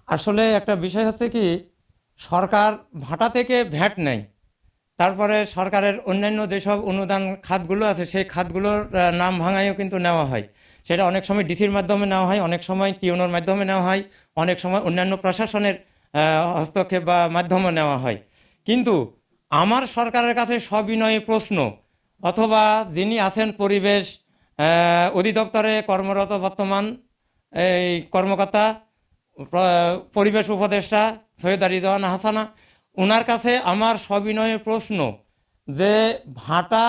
আসলে একটা বিষয় হচ্ছে কি, সরকার ভাটা থেকে ভ্যাট নেয়, তারপরে সরকারের অন্যান্য যেসব অনুদান খাতগুলো আছে সেই খাতগুলোর নাম ভাঙাইও কিন্তু নেওয়া হয়। সেটা অনেক সময় ডিসির মাধ্যমে নেওয়া হয়, অনেক সময় টিউনোর মাধ্যমে নেওয়া হয়, অনেক সময় অন্যান্য প্রশাসনের হস্তক্ষেপ বা মাধ্যমে নেওয়া হয়। কিন্তু আমার সরকারের কাছে সবিনয়ে প্রশ্ন, অথবা যিনি আছেন পরিবেশ অধিদপ্তরে কর্মরত বর্তমান এই কর্মকর্তা, পরিবেশ উপদেষ্টা সৈয়দা রিজওয়ানা হাসানা, ওনার কাছে আমার সবিনয়ে প্রশ্ন যে ভাটা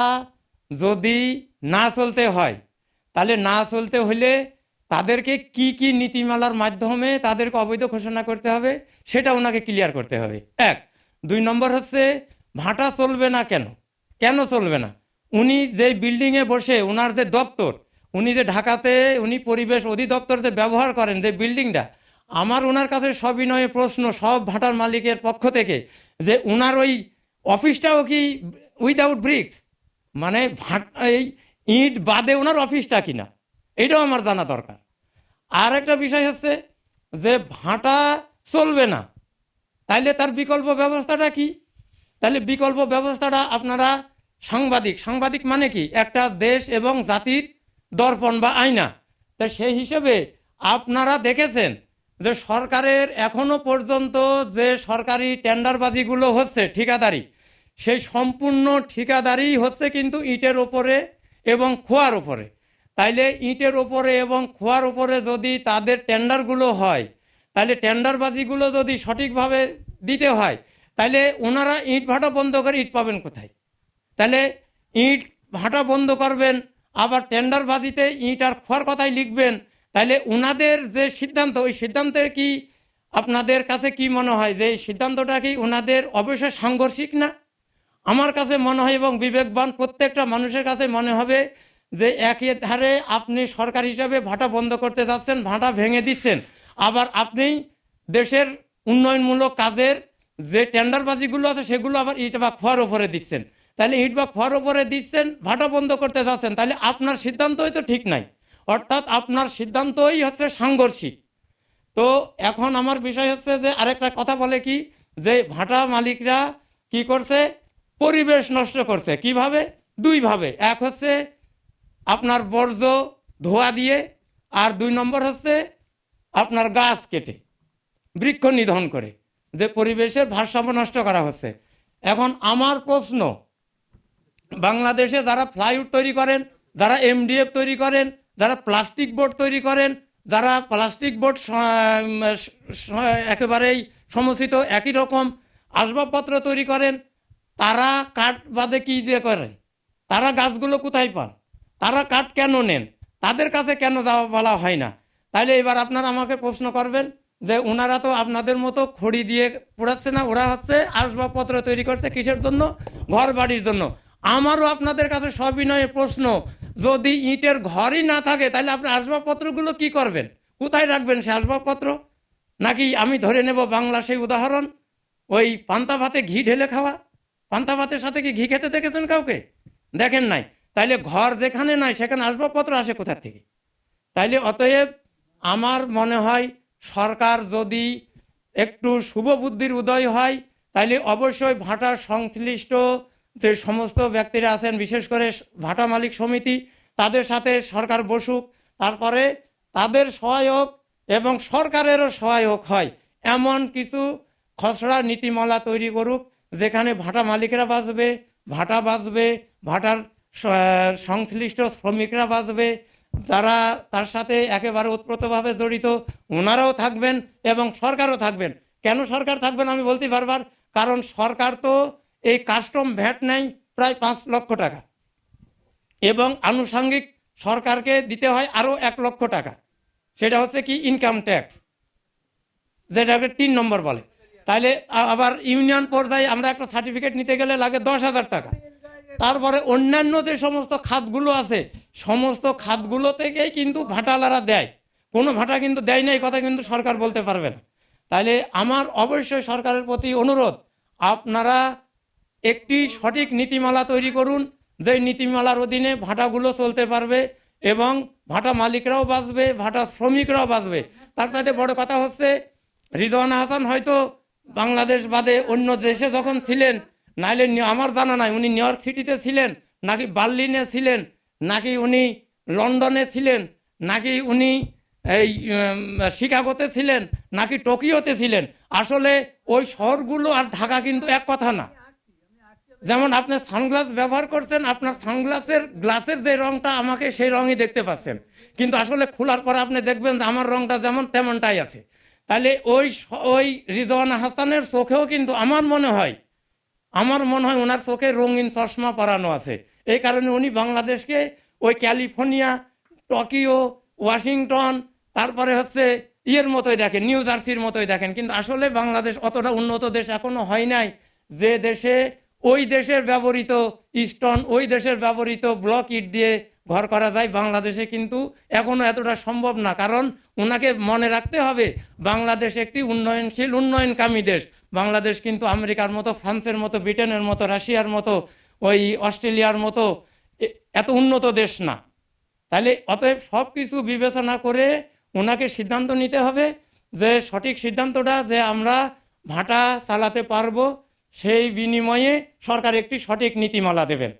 যদি না চলতে হয়, তাহলে না চলতে হলে তাদেরকে কি কি নীতিমালার মাধ্যমে তাদেরকে অবৈধ ঘোষণা করতে হবে সেটা ওনাকে ক্লিয়ার করতে হবে। এক। দুই নম্বর হচ্ছে, ভাটা চলবে না কেন, কেন চলবে না? উনি যে বিল্ডিংয়ে বসে ওনার যে দপ্তর, উনি যে ঢাকাতে উনি পরিবেশ অধিদপ্তর যে ব্যবহার করেন যে বিল্ডিংটা, আমার ওনার কাছে সবিনয়ে প্রশ্ন সব ভাটার মালিকের পক্ষ থেকে যে ওনার ওই অফিসটাও কি উইদাউট ব্রিক্স, মানে এই ইট বাদে ওনার অফিসটা কিনা, এটাও আমার জানা দরকার। আর একটা বিষয় হচ্ছে যে ভাটা চলবে না, তাইলে তার বিকল্প ব্যবস্থাটা কি? তাহলে বিকল্প ব্যবস্থাটা আপনারা সাংবাদিক, সাংবাদিক মানে কি একটা দেশ এবং জাতির দর্পণ বা আয়না, তা সেই হিসেবে আপনারা দেখেছেন যে সরকারের এখনো পর্যন্ত যে সরকারি টেন্ডারবাজিগুলো হচ্ছে ঠিকাদারি, সেই সম্পূর্ণ ঠিকাদারি হচ্ছে কিন্তু ইটের ওপরে এবং খোয়ার ওপরে। তাইলে ইটের ওপরে এবং খোয়ার ওপরে যদি তাদের টেন্ডারগুলো হয়, তাহলে টেন্ডারবাজিগুলো যদি সঠিকভাবে দিতে হয়, তাহলে ওনারা ইট ভাটা বন্ধ করে ইট পাবেন কোথায়? তাহলে ইট ভাটা বন্ধ করবেন, আবার টেন্ডারবাজিতে ইট আর খোয়ার কথাই লিখবেন, তাহলে ওনাদের যে সিদ্ধান্ত, ওই সিদ্ধান্তে কি আপনাদের কাছে কি মনে হয় যে এই সিদ্ধান্তটা কি ওনাদের অবশ্যই সাংঘর্ষিক না? আমার কাছে মনে হয় এবং বিবেকবান প্রত্যেকটা মানুষের কাছে মনে হবে যে একই ধারে আপনি সরকার হিসাবে ভাটা বন্ধ করতে যাচ্ছেন, ভাটা ভেঙে দিচ্ছেন, আবার আপনি দেশের উন্নয়নমূলক কাজের যে টেন্ডারবাজিগুলো আছে সেগুলো আবার ইট বা খোয়ার ওপরে দিচ্ছেন। তাহলে ইট বা খোয়ার ওপরে দিচ্ছেন, ভাটা বন্ধ করতে যাচ্ছেন, তাহলে আপনার সিদ্ধান্তই তো ঠিক নাই, অর্থাৎ আপনার সিদ্ধান্তই হচ্ছে সাংঘর্ষিক। তো এখন আমার বিষয় হচ্ছে যে আরেকটা কথা বলে কি, যে ভাটা মালিকরা কি করছে, পরিবেশ নষ্ট করছে। কিভাবে? দুইভাবে। এক হচ্ছে আপনার বর্জ্য ধোয়া দিয়ে, আর দুই নম্বর হচ্ছে আপনার গাছ কেটে বৃক্ষ নিধন করে যে পরিবেশের ভারসাম্য নষ্ট করা হচ্ছে। এখন আমার প্রশ্ন, বাংলাদেশে যারা প্লাইউড তৈরি করেন, যারা এমডিএফ তৈরি করেন, যারা প্লাস্টিক বোর্ড তৈরি করেন, যারা প্লাস্টিক বোর্ড একেবারেই সমস্ত একই রকম আসবাবপত্র তৈরি করেন, তারা কাঠ বাদে কী দিয়ে করেন? তারা গাছগুলো কোথায় পান? তারা কাঠ কেন নেন? তাদের কাছে কেন যাওয়া বলা হয় না? তাইলে এবার আপনারা আমাকে প্রশ্ন করবেন যে ওনারা তো আপনাদের মতো খড়ি দিয়ে পোড়াচ্ছে না, ওরা হচ্ছে আসবাবপত্র তৈরি করছে কিসের জন্য? ঘর বাড়ির জন্য। আমারও আপনাদের কাছে সবিনয়ে প্রশ্ন, যদি ইটের ঘরই না থাকে তাহলে আপনি আসবাবপত্রগুলো কি করবেন? কোথায় রাখবেন সে আসবাবপত্র? নাকি আমি ধরে নেব বাংলা সেই উদাহরণ, ওই পান্তা ভাতে ঘি ঢেলে খাওয়া। পান্তা ভাতের সাথে কি ঘি খেতে দেখেছেন কাউকে? দেখেন নাই। তাইলে ঘর যেখানে নাই সেখানে আসবাবপত্র আসে কোথা থেকে? তাইলে অতএব আমার মনে হয় সরকার যদি একটু শুভ বুদ্ধির উদয় হয়, তাইলে অবশ্যই ভাটা সংশ্লিষ্ট যে সমস্ত ব্যক্তিরা আছেন, বিশেষ করে ভাটা মালিক সমিতি, তাদের সাথে সরকার বসুক, তারপরে তাদের সহায়ক এবং সরকারেরও সহায়ক হয় এমন কিছু খসড়া নীতিমালা তৈরি করুক, যেখানে ভাটা মালিকরা বাঁচবে, ভাটা বাঁচবে, ভাটার সংশ্লিষ্ট শ্রমিকরা বাঁচবে, যারা তার সাথে একেবারে ওতপ্রোতভাবে জড়িত ওনারাও থাকবেন এবং সরকারও থাকবেন। কেন সরকার থাকবেন আমি বলতে বারবার, কারণ সরকার তো এই কাস্টম ভ্যাট নেয় প্রায় 5 লক্ষ টাকা, এবং আনুষঙ্গিক সরকারকে দিতে হয় আরও 1 লক্ষ টাকা, সেটা হচ্ছে কি ইনকাম ট্যাক্স, যেটাকে 3 নম্বর বলে। তাহলে আবার ইউনিয়ন পর্যায়ে আমরা একটা সার্টিফিকেট নিতে গেলে লাগে 10,000 টাকা। তারপরে অন্যান্য যে সমস্ত খাতগুলো আছে, সমস্ত খাতগুলো থেকেই কিন্তু ভাটালারা দেয়, কোনো ভাটা কিন্তু দেয় না এই কথা কিন্তু সরকার বলতে পারবে না। তাহলে আমার অবশ্যই সরকারের প্রতি অনুরোধ, আপনারা একটি সঠিক নীতিমালা তৈরি করুন, যে নীতিমালার অধীনে ভাটাগুলো চলতে পারবে এবং ভাটা মালিকরাও বাঁচবে, ভাটা শ্রমিকরাও বাঁচবে। তার সাথে বড় কথা হচ্ছে রিজওয়ানা হাসান হয়তো বাংলাদেশ বাদে অন্য দেশে যখন ছিলেন, নাইলে আমার জানা নাই উনি নিউ ইয়র্ক সিটিতে ছিলেন নাকি বার্লিনে ছিলেন নাকি উনি লন্ডনে ছিলেন নাকি উনি এই শিকাগোতে ছিলেন নাকি টোকিওতে ছিলেন। আসলে ওই শহরগুলো আর ঢাকা কিন্তু এক কথা না। যেমন আপনি সানগ্লাস ব্যবহার করছেন, আপনার সানগ্লাসের গ্লাসের যে রংটা আমাকে সেই রঙই দেখতে পাচ্ছেন, কিন্তু আসলে খোলার পরে আপনি দেখবেন যে আমার রংটা যেমন তেমনটাই আছে। তাহলে ওই রিজওয়ানা হাসানের চোখেও কিন্তু আমার মনে হয় ওনার চোখে রঙিন চশমা পরানো আছে। এই কারণে উনি বাংলাদেশকে ওই ক্যালিফোর্নিয়া, টোকিও, ওয়াশিংটন, তারপরে হচ্ছে ইয়ের মতোই দেখেন, নিউ জার্সির মতোই দেখেন। কিন্তু আসলে বাংলাদেশ অতটা উন্নত দেশ এখনো হয় নাই যে দেশে ওই দেশের ব্যবহৃত স্টোন, ওই দেশের ব্যবহৃত ব্লক ইট দিয়ে ঘর করা যায়। বাংলাদেশে কিন্তু এখনো এতটা সম্ভব না, কারণ ওনাকে মনে রাখতে হবে বাংলাদেশ একটি উন্নয়নশীল উন্নয়নকামী দেশ। বাংলাদেশ কিন্তু আমেরিকার মতো, ফ্রান্সের মতো, ব্রিটেনের মতো, রাশিয়ার মতো, ওই অস্ট্রেলিয়ার মতো এত উন্নত দেশ না। তাহলে অতএব সব কিছু বিবেচনা করে ওনাকে সিদ্ধান্ত নিতে হবে, যে সঠিক সিদ্ধান্তটা যে আমরা ভাটা চালাতে পারবো, সেই বিনিময়ে সরকার একটি সঠিক নীতিমালা দেবেন।